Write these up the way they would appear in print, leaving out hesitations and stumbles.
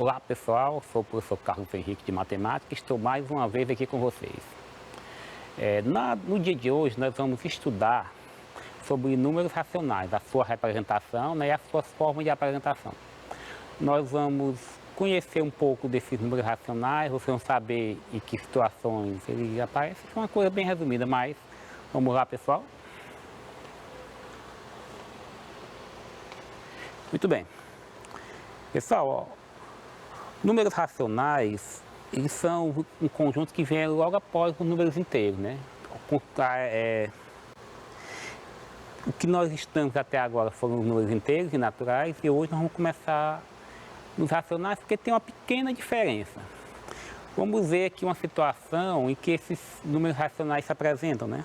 Olá pessoal, sou o professor Carlos Henrique de Matemática e estou mais uma vez aqui com vocês. No dia de hoje nós vamos estudar sobre números racionais, a sua representação, né, e as suas formas de apresentação. Nós vamos conhecer um pouco desses números racionais, vocês vão saber em que situações eles aparecem, é uma coisa bem resumida, mas vamos lá pessoal? Muito bem. Pessoal, ó, números racionais, eles são um conjunto que vem logo após os números inteiros, né? O que nós estamos até agora foram os números inteiros e naturais, e hoje nós vamos começar nos racionais, porque tem uma pequena diferença. Vamos ver aqui uma situação em que esses números racionais se apresentam, né?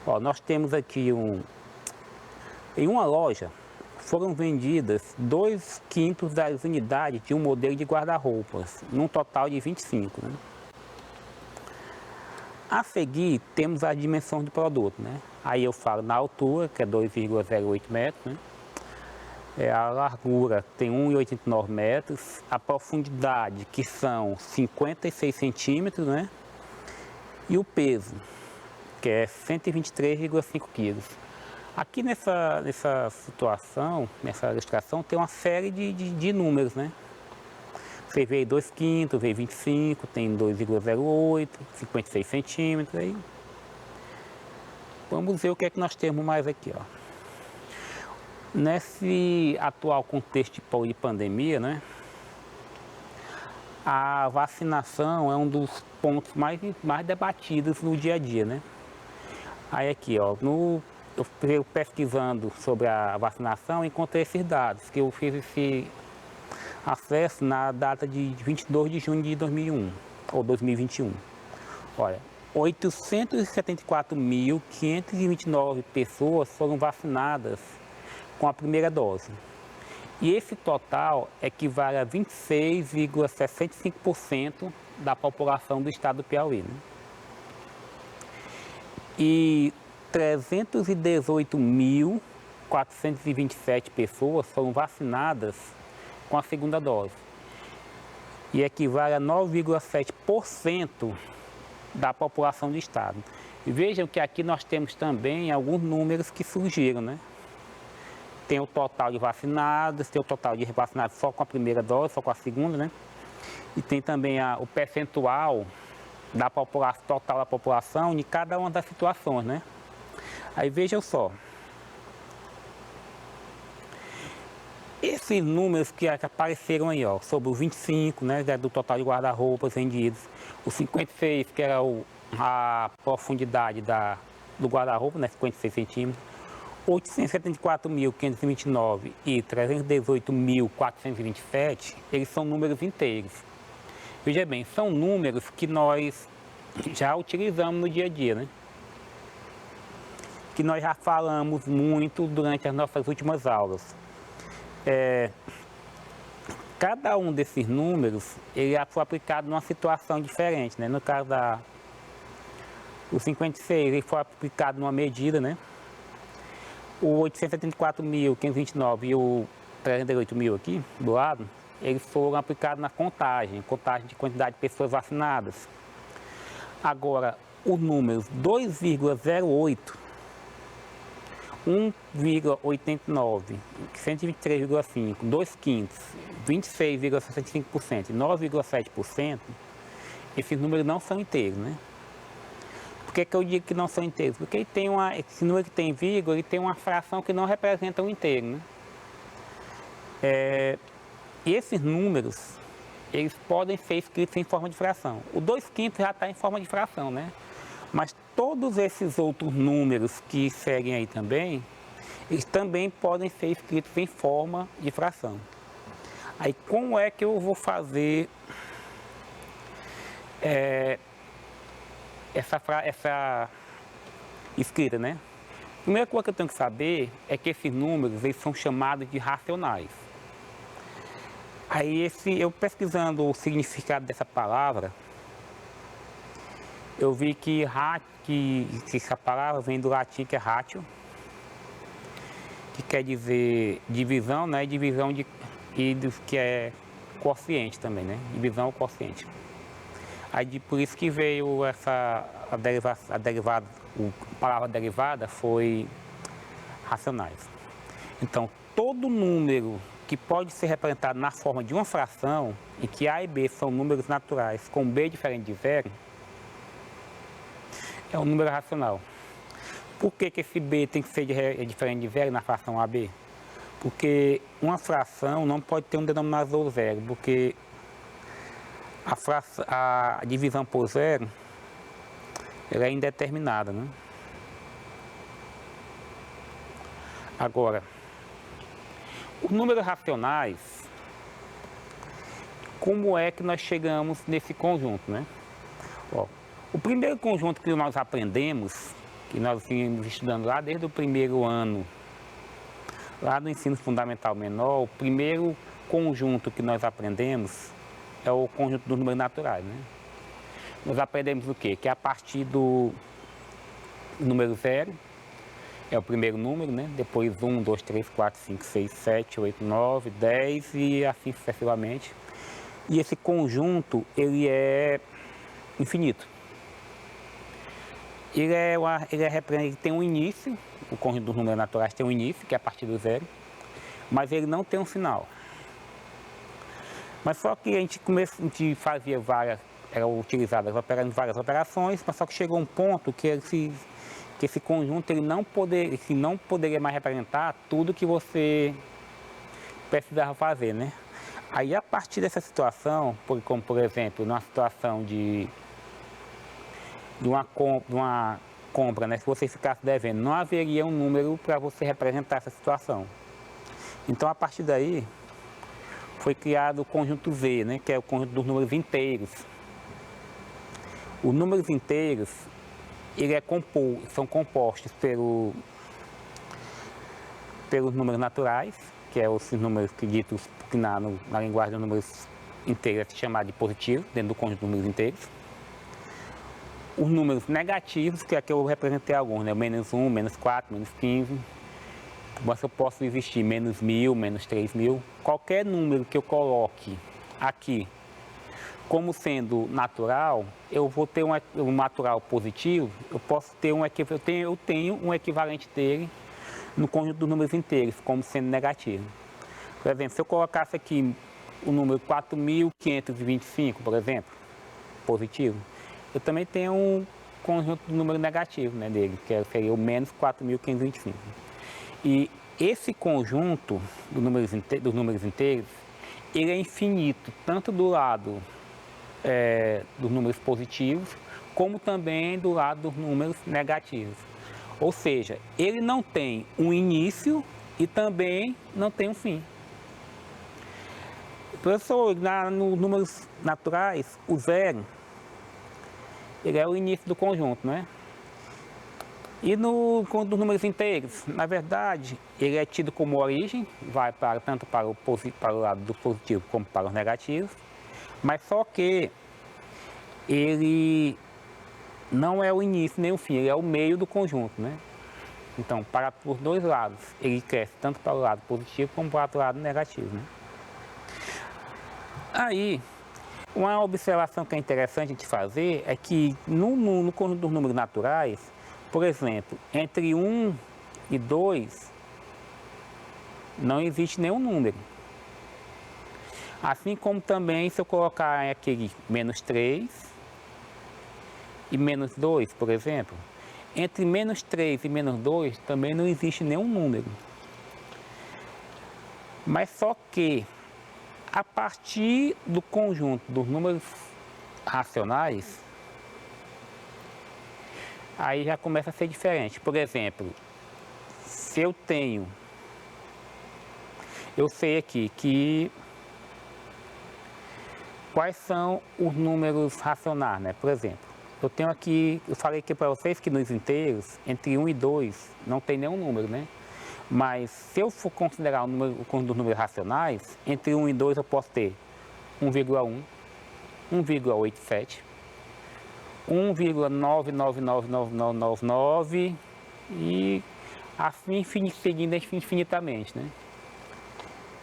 Ó, nós temos aqui em uma loja, foram vendidas 2/5 das unidades de um modelo de guarda-roupas, num total de 25. Né? A seguir, temos a dimensão do produto. Né? Aí eu falo na altura, que é 2,08 metros, né? A largura tem 1,89 metros, a profundidade, que são 56 centímetros, né? E o peso, que é 123,5 quilos. Aqui nessa situação, nessa ilustração, tem uma série de números, né? Você vê 2/5, vê 25, tem 2,08, 56 centímetros. Aí. Vamos ver o que é que nós temos mais aqui, ó. Nesse atual contexto de pandemia, né? A vacinação é um dos pontos mais debatidos no dia a dia, né? Aí aqui, ó, eu pesquisando sobre a vacinação, encontrei esses dados, que eu fiz esse acesso na data de 22 de junho de 2001, ou 2021. Olha, 874.529 pessoas foram vacinadas com a primeira dose. E esse total equivale a 26,65% da população do estado do Piauí. Né? E 318.427 pessoas foram vacinadas com a segunda dose e equivale a 9,7% da população do estado. E vejam que aqui nós temos também alguns números que surgiram, né? Tem o total de vacinados, tem o total de vacinados só com a primeira dose, só com a segunda, né? E tem também o percentual da população, total da população de cada uma das situações, né? Aí vejam só, esses números que apareceram aí, ó, sobre o 25, né, do total de guarda-roupas vendidos, o 56, que era a profundidade do guarda-roupa, né, 56 centímetros, 874.529 e 318.427, eles são números inteiros. Veja bem, são números que nós já utilizamos no dia a dia, né? Que nós já falamos muito durante as nossas últimas aulas. Cada um desses números, ele foi aplicado numa situação diferente, né? No caso o 56, ele foi aplicado numa medida, né? O 874.529 e o 308.000 aqui, do lado, eles foram aplicados na contagem de quantidade de pessoas vacinadas. Agora, os números 2,08, 1,89, 123,5, 2/5, 26,65% e 9,7%, esses números não são inteiros, né? Por que eu digo que não são inteiros? Porque esse número que tem vírgula, ele tem uma fração que não representa o inteiro, né? E esses números, eles podem ser escritos em forma de fração. O 2/5 já está em forma de fração, né? Mas todos esses outros números que seguem aí também, eles também podem ser escritos em forma de fração. Aí como é que eu vou fazer essa escrita, né? A primeira coisa que eu tenho que saber é que esses números, eles são chamados de racionais. Aí eu pesquisando o significado dessa palavra, eu vi que essa palavra vem do latim, que é ratio, que quer dizer divisão, né? Divisão que é quociente também, né? Divisão ao quociente. Aí por isso que veio a palavra derivada foi racionais. Então, todo número que pode ser representado na forma de uma fração, em que A e B são números naturais com B diferente de zero, é um número racional. Por que esse B tem que ser diferente de zero na fração AB? Porque uma fração não pode ter um denominador zero, porque a divisão por zero ela é indeterminada, né? Agora, os números racionais, como é que nós chegamos nesse conjunto, né? Ó, o primeiro conjunto que nós aprendemos, que nós vimos estudando lá desde o primeiro ano, lá no ensino fundamental menor, o primeiro conjunto que nós aprendemos é o conjunto dos números naturais, né? Nós aprendemos o quê? Que a partir do número zero, é o primeiro número, né? Depois 1, 2, 3, 4, 5, 6, 7, 8, 9, 10 e assim sucessivamente. E esse conjunto, ele é infinito. Ele tem um início, o conjunto dos números naturais tem um início, que é a partir do zero, mas ele não tem um final. Mas só que a gente fazia eram utilizadas várias operações, mas só que chegou um ponto que esse conjunto ele não poderia mais representar tudo que você precisava fazer, né? Aí a partir dessa situação, como por exemplo, numa situação de uma compra, né? Se você ficasse devendo, não haveria um número para você representar essa situação. Então a partir daí foi criado o conjunto Z, né? Que é o conjunto dos números inteiros. Os números inteiros são compostos pelos números naturais, que é os números que ditos que na linguagem dos números inteiros é chamado de positivo, dentro do conjunto dos números inteiros. Os números negativos, que aqui eu representei alguns, né? Menos 1, menos 4, menos 15. Mas eu posso existir menos 1000, menos 3000. Qualquer número que eu coloque aqui como sendo natural, eu vou ter um natural positivo, eu tenho um equivalente dele no conjunto dos números inteiros, como sendo negativo. Por exemplo, se eu colocasse aqui o número 4525, por exemplo, positivo, eu também tenho um conjunto de número negativo, né, dele, que seria o menos 4525. E esse conjunto dos números inteiros, ele é infinito, tanto do lado dos números positivos, como também do lado dos números negativos. Ou seja, ele não tem um início e também não tem um fim. Professor, nos números naturais, o zero, ele é o início do conjunto, né? E no conjunto dos números inteiros, na verdade, ele é tido como origem, vai tanto para o lado do positivo como para os negativos, mas só que ele não é o início nem o fim, ele é o meio do conjunto, né? Então, para os dois lados, ele cresce tanto para o lado positivo como para o lado negativo, né? Aí, uma observação que é interessante de fazer é que no conjunto dos números naturais, por exemplo, entre 1 e 2, não existe nenhum número. Assim como também se eu colocar aquele menos 3 e menos 2, por exemplo, entre menos 3 e menos 2 também não existe nenhum número. Mas só que a partir do conjunto dos números racionais, aí já começa a ser diferente. Por exemplo, se eu sei aqui que quais são os números racionais, né? Por exemplo, eu falei aqui para vocês que nos inteiros, entre 1 e 2, não tem nenhum número, né? Mas se eu for considerar o conjunto dos números racionais, entre 1 e 2 eu posso ter 1,1, 1,87, 1,999999 e assim seguindo infinitamente, né?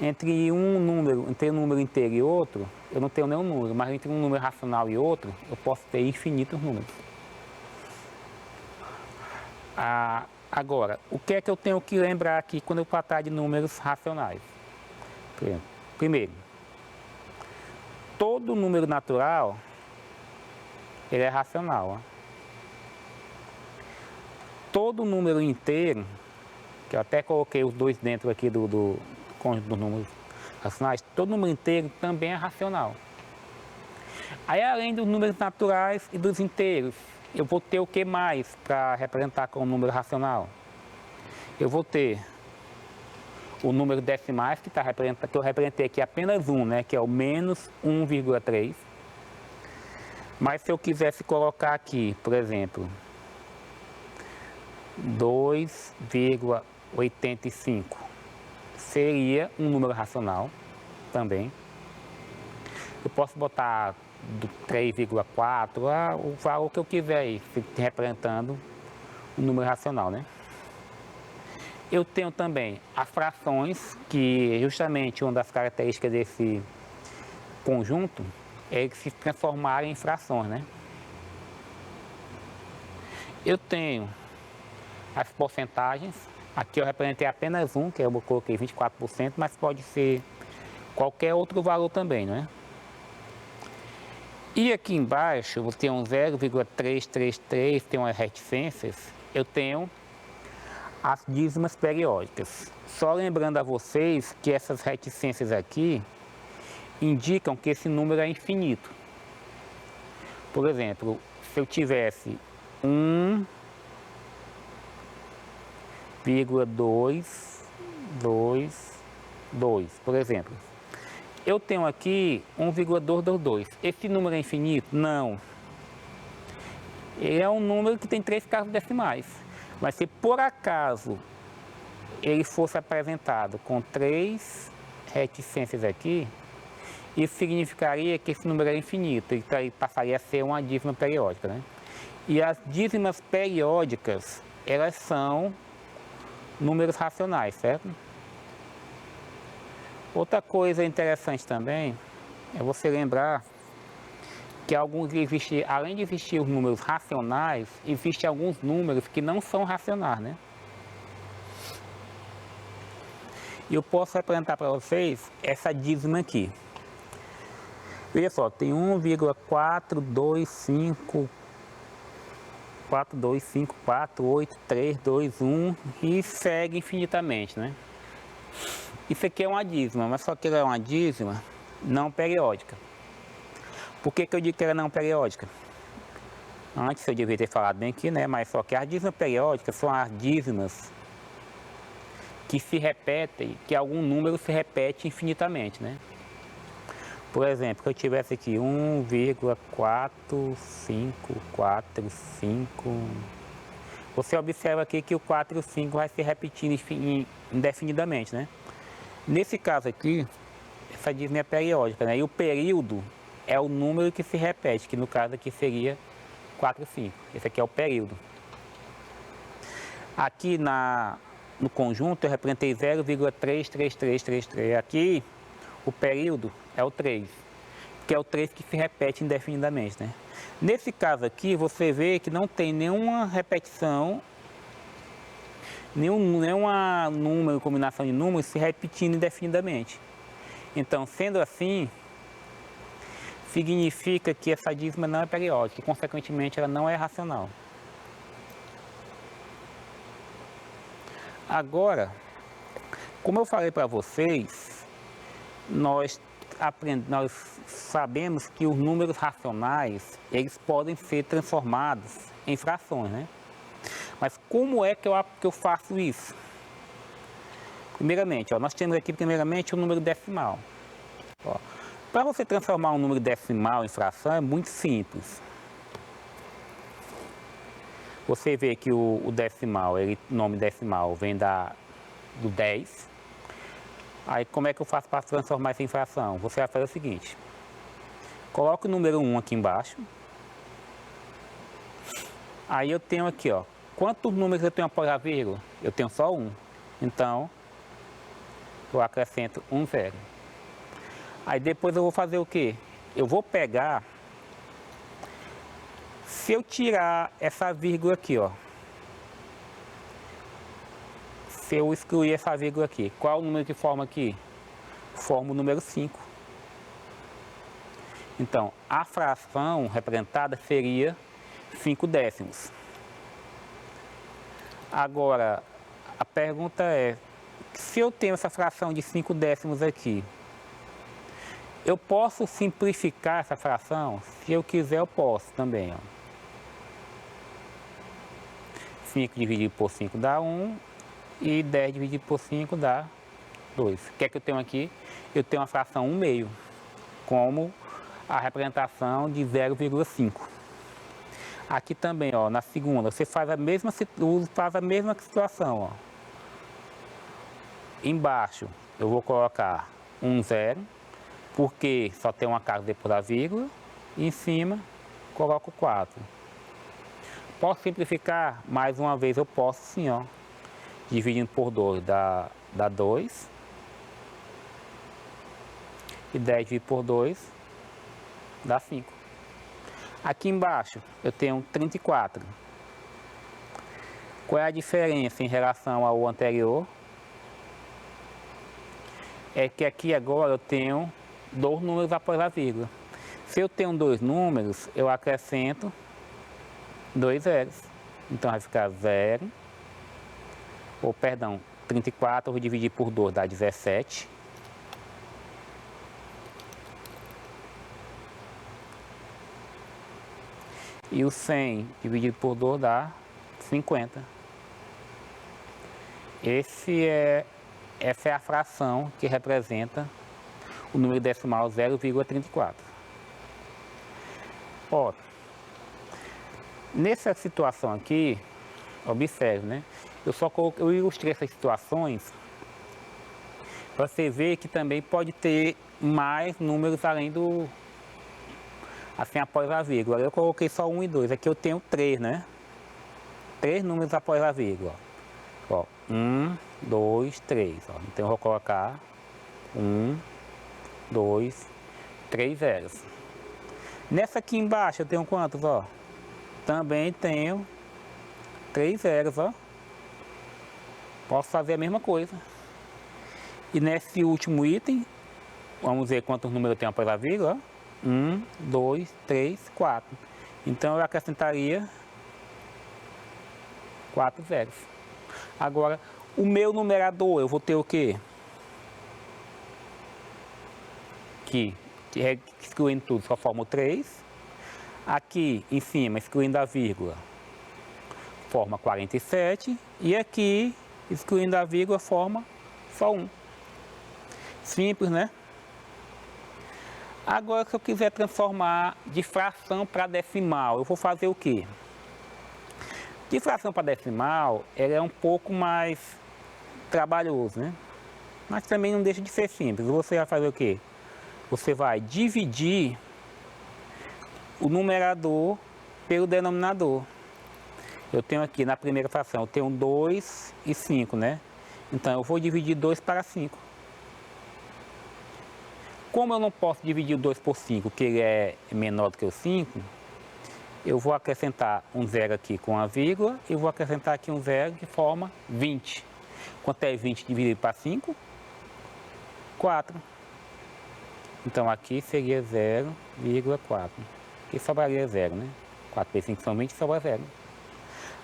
entre um número inteiro e outro, eu não tenho nenhum número, mas entre um número racional e outro, eu posso ter infinitos números. Agora, o que é que eu tenho que lembrar aqui quando eu tratar de números racionais? Primeiro, todo número natural, ele é racional. Ó. Todo número inteiro, que eu até coloquei os dois dentro aqui do conjunto dos números racionais, todo número inteiro também é racional. Aí, além dos números naturais e dos inteiros, eu vou ter o que mais para representar como número racional? Eu vou ter o número decimais, que eu representei aqui apenas um, né, que é o menos 1,3. Mas se eu quisesse colocar aqui, por exemplo, 2,85, seria um número racional também. Eu posso botar do 3,4, o valor que eu quiser aí, representando o número racional, né? Eu tenho também as frações, que justamente uma das características desse conjunto é eles se transformarem em frações, né? Eu tenho as porcentagens, aqui eu representei apenas um, que eu coloquei 24%, mas pode ser qualquer outro valor também, não é? E aqui embaixo, eu tenho um 0,333, tem umas reticências, eu tenho as dízimas periódicas. Só lembrando a vocês que essas reticências aqui indicam que esse número é infinito. Por exemplo, se eu tivesse 1,222, por exemplo, eu tenho aqui 1,222. Esse número é infinito? Não. Ele é um número que tem 3 casas decimais. Mas se por acaso ele fosse apresentado com 3 reticências aqui, isso significaria que esse número é infinito, então ele passaria a ser uma dízima periódica, né? E as dízimas periódicas, elas são números racionais, certo? Outra coisa interessante também é você lembrar que além de existir os números racionais, existem alguns números que não são racionais, né? E eu posso apresentar para vocês essa dízima aqui. Veja só, tem 1,4254832 e segue infinitamente, né? Isso aqui é uma dízima, mas só que ela é uma dízima não periódica. Por que eu digo que ela é não periódica? Antes eu devia ter falado bem aqui, né? Mas só que as dízimas periódicas são as dízimas que se repetem, que algum número se repete infinitamente, né? Por exemplo, se eu tivesse aqui 1,4545, você observa aqui que o 4 e o 5 vai se repetindo indefinidamente, né? Nesse caso aqui, essa dízima é periódica, né? E o período é o número que se repete, que no caso aqui seria 4 e 5. Esse aqui é o período. Aqui no conjunto eu representei 0,33333. Aqui o período é o 3, que é o 3 que se repete indefinidamente, né? Nesse caso aqui, você vê que não tem nenhuma repetição, nenhuma combinação de números se repetindo indefinidamente. Então, sendo assim, significa que essa dízima não é periódica e, consequentemente, ela não é racional. Agora, como eu falei para vocês, nós sabemos que os números racionais, eles podem ser transformados em frações, né? Mas como é que eu faço isso? Primeiramente, nós temos aqui o número decimal. Para você transformar um número decimal em fração é muito simples. Você vê que o decimal, o nome decimal vem do 10. Aí como é que eu faço para transformar isso em fração? Você vai fazer o seguinte: coloca o número 1 aqui embaixo. Aí eu tenho aqui, quantos números eu tenho após a vírgula? Eu tenho só um. Então, eu acrescento um zero. Aí depois eu vou fazer o quê? Eu vou pegar, se eu tirar essa vírgula aqui, ó, se eu excluir essa vírgula aqui, qual é o número que forma aqui? Forma o número 5. Então, a fração representada seria 5 décimos. Agora, a pergunta é, se eu tenho essa fração de 5 décimos aqui, eu posso simplificar essa fração? Se eu quiser, eu posso também, ó. 5 dividido por 5 dá 1 e 10 dividido por 5 dá 2. O que é que eu tenho aqui? Eu tenho uma fração 1 meio, como a representação de 0,5. Aqui também, ó, na segunda, você faz a mesma situação, ó. Embaixo eu vou colocar um zero, porque só tem uma casa depois da vírgula, e em cima coloco 4. Posso simplificar? Mais uma vez eu posso sim, ó. Dividindo por 2 dá 2. E 10 dividido por 2 dá 5. Aqui embaixo eu tenho 34. Qual é a diferença em relação ao anterior? É que aqui agora eu tenho 2 números após a vírgula. Se eu tenho 2 números, eu acrescento 2 zeros. Então vai ficar 0, ou perdão, 34 eu vou dividir por 2 dá 17. E o 100 dividido por 2 dá 50. Essa é a fração que representa o número decimal 0,34. Ó, nessa situação aqui, observe, né? Eu ilustrei essas situações para você ver que também pode ter mais números além do, assim, após a vírgula. Eu coloquei só 1 e 2, aqui eu tenho 3, né? 3 números após a vírgula. Ó, 1, 2, 3. Ó. Então eu vou colocar 1, 2, 3 zeros. Nessa aqui embaixo eu tenho quantos, ó? Também tenho 3 zeros, ó. Posso fazer a mesma coisa. E nesse último item, vamos ver quantos números eu tenho após a vírgula, ó. 1, 2, 3, 4. Então eu acrescentaria 4 zeros. Agora, o meu numerador, eu vou ter o quê? Aqui, excluindo tudo, só forma o 3. Aqui, em cima, excluindo a vírgula, forma 47. E aqui, excluindo a vírgula, forma só 1. Simples, né? Agora, se eu quiser transformar de fração para decimal, eu vou fazer o quê? De fração para decimal, ela é um pouco mais trabalhoso, né? Mas também não deixa de ser simples. Você vai fazer o quê? Você vai dividir o numerador pelo denominador. Eu tenho aqui na primeira fração, eu tenho 2 e 5, né? Então eu vou dividir 2 para 5. Como eu não posso dividir o 2 por 5, que ele é menor do que o 5, eu vou acrescentar um zero aqui com a vírgula e vou acrescentar aqui um zero que forma 20. Quanto é 20 dividido para 5? 4. Então aqui seria 0,4. Aqui sobraria 0, né? 4 vezes 5 são 20, sobra 0.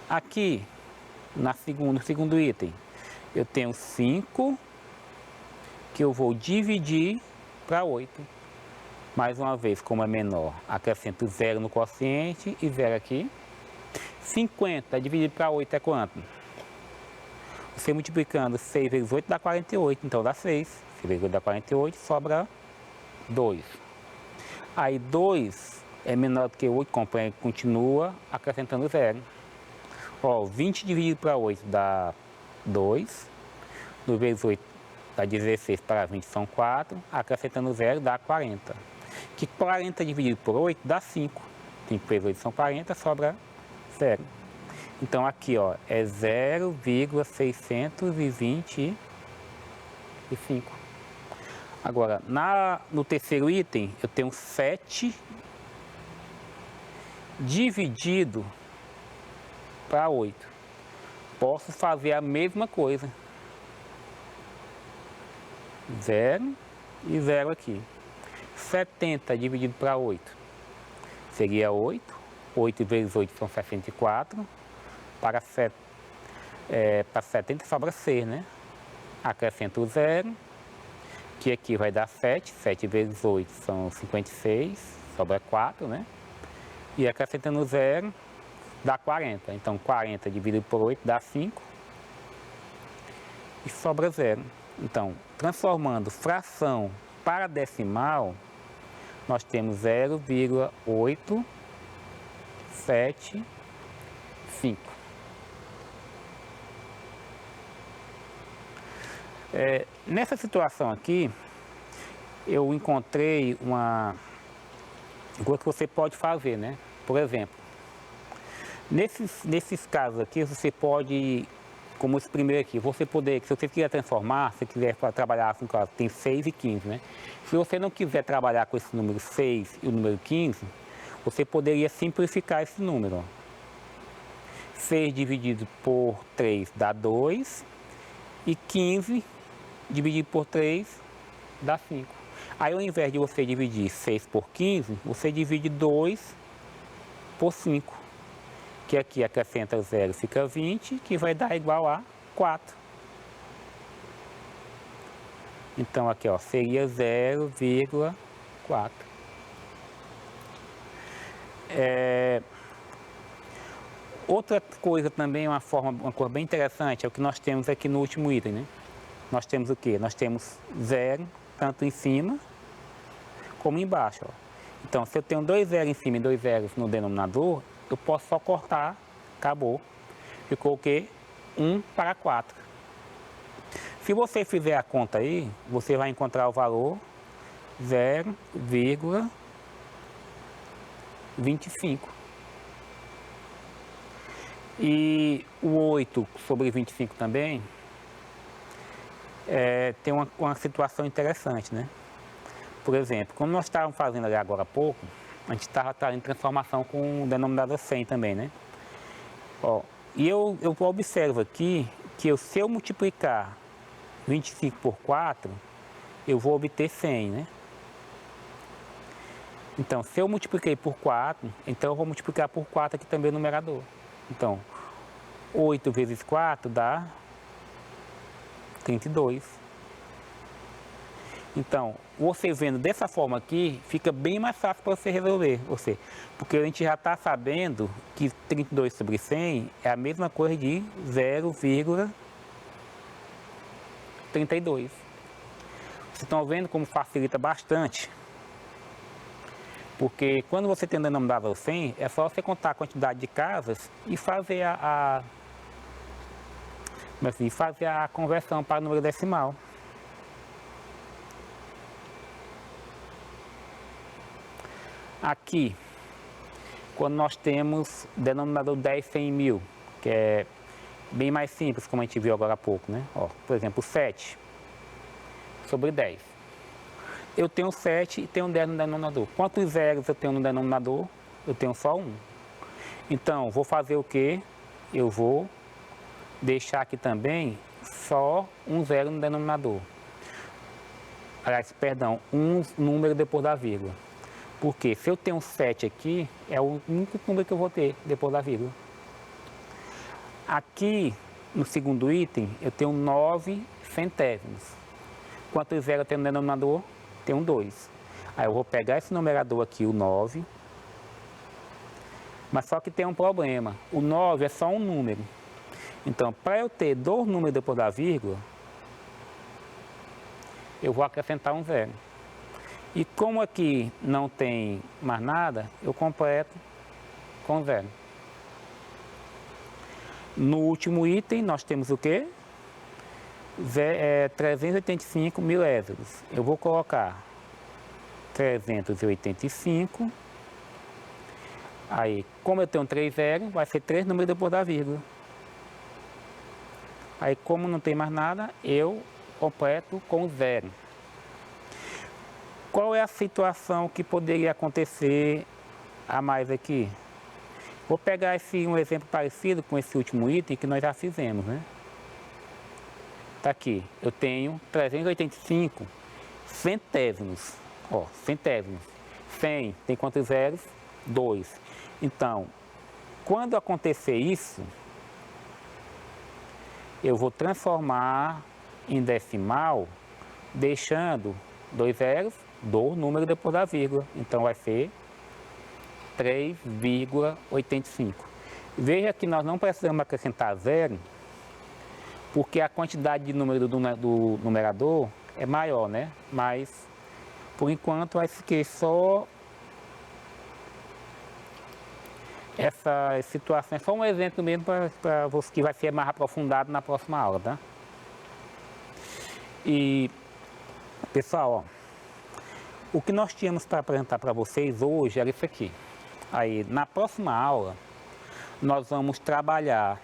Aqui, no segundo item, eu tenho 5 que eu vou dividir para 8. Mais uma vez, como é menor, acrescento 0 no quociente e 0 aqui. 50 dividido para 8 é quanto? Você multiplicando 6 vezes 8 dá 48, então dá 6. 6 vezes 8 dá 48, sobra 2. Aí 2 é menor do que 8, continua acrescentando 0. Ó, 20 dividido para 8 dá 2. 2 vezes 8 dá 16, para 20 são 4. Acrescentando 0 dá 40. Que 40 dividido por 8 dá 5. 5 vezes 8 são 40, sobra 0. Então aqui, ó, é 0,625. 5. Agora, no terceiro item, eu tenho 7 dividido para 8. Posso fazer a mesma coisa. 0 e 0 aqui. 70 dividido para 8 seria 8. 8 vezes 8 são 64. Para 70 sobra 6, né? Acrescento o 0, que aqui vai dar 7. 7 vezes 8 são 56, sobra 4, né? E acrescentando o 0, dá 40. Então, 40 dividido por 8 dá 5. E sobra 0. Então, transformando fração para decimal, nós temos 0,875. Nessa situação aqui, eu encontrei uma coisa que você pode fazer, né? Por exemplo, nesses casos aqui, você pode, como esse primeiro aqui, você poder, se você quiser transformar, se quiser trabalhar assim, tem 6 e 15, né? Se você não quiser trabalhar com esse número 6 e o número 15, você poderia simplificar esse número. Ó. 6 dividido por 3 dá 2 e 15 dividido por 3 dá 5. Aí, ao invés de você dividir 6 por 15, você divide 2 por 5. Que aqui acrescenta 0, fica 20, que vai dar igual a 4. Então, aqui ó, seria 0,4. Outra coisa também, uma coisa bem interessante, é o que nós temos aqui no último item, né? Nós temos o quê? Nós temos 0, tanto em cima como embaixo. Ó. Então, se eu tenho 2 zeros em cima e 2 zeros no denominador, eu posso só cortar, acabou. Ficou o quê? 1 para 4. Se você fizer a conta aí, você vai encontrar o valor 0,25. E o 8 sobre 25 também tem uma situação interessante, né? Por exemplo, como nós estávamos fazendo ali agora há pouco, a gente estava trazendo transformação com o denominador 100 também, né? Ó, e eu observo aqui que se eu multiplicar 25 por 4, eu vou obter 100, né? Então, se eu multipliquei por 4, então eu vou multiplicar por 4 aqui também o numerador. Então, 8 vezes 4 dá 32. Então, você vendo dessa forma aqui, fica bem mais fácil para você resolver. Porque a gente já está sabendo que 32 sobre 100 é a mesma coisa de 0,32. Vocês estão vendo como facilita bastante? Porque quando você tem um denominador 100, é só você contar a quantidade de casas e fazer fazer a conversão para o número decimal. Aqui, quando nós temos denominador 10, 100 mil, que é bem mais simples, como a gente viu agora há pouco, né? Ó, por exemplo, 7 sobre 10. Eu tenho 7 e tenho 10 no denominador. Quantos zeros eu tenho no denominador? Eu tenho só 1. Então, vou fazer o quê? Eu vou deixar aqui também só um zero no denominador. Aliás, perdão, um número depois da vírgula. Porque se eu tenho 7 aqui, é o único número que eu vou ter depois da vírgula. Aqui, no segundo item, eu tenho 9 centésimos. Quantos zeros eu tenho no denominador? Tenho 2. Aí eu vou pegar esse numerador aqui, o 9. Mas só que tem um problema. O 9 é só um número. Então, para eu ter 2 números depois da vírgula, eu vou acrescentar um zero. E como aqui não tem mais nada, eu completo com zero. No último item, nós temos o quê? 385 milésimos. Eu vou colocar 385. Aí, como eu tenho 3 zeros, vai ser 3 números depois da vírgula. Aí, como não tem mais nada, eu completo com zero. Qual é a situação que poderia acontecer a mais aqui? Vou pegar um exemplo parecido com esse último item que nós já fizemos, né? Tá aqui, eu tenho 385 centésimos, ó, centésimos. 100 tem quantos zeros? 2. Então, quando acontecer isso, eu vou transformar em decimal, deixando 2 zeros do número depois da vírgula. Então, vai ser 3,85. Veja que nós não precisamos acrescentar zero, porque a quantidade de número do numerador é maior, né? Mas, por enquanto, vai ficar só essa situação. É só um exemplo mesmo para você, que vai ser mais aprofundado na próxima aula, tá? E, pessoal, ó, o que nós tínhamos para apresentar para vocês hoje era isso aqui. Aí, na próxima aula, nós vamos trabalhar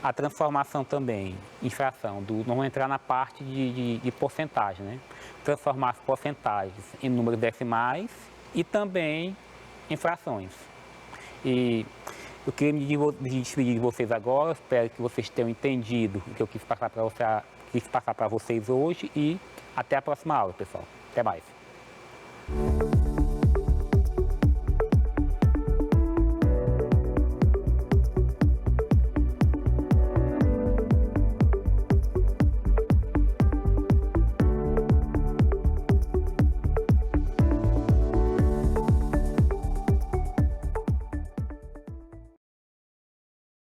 a transformação também em fração. Vamos entrar na parte de porcentagem, né? Transformar as porcentagens em números decimais e também em frações. E eu queria me despedir de vocês agora. Espero que vocês tenham entendido o que eu quis passar para vocês hoje. E até a próxima aula, pessoal. Até mais.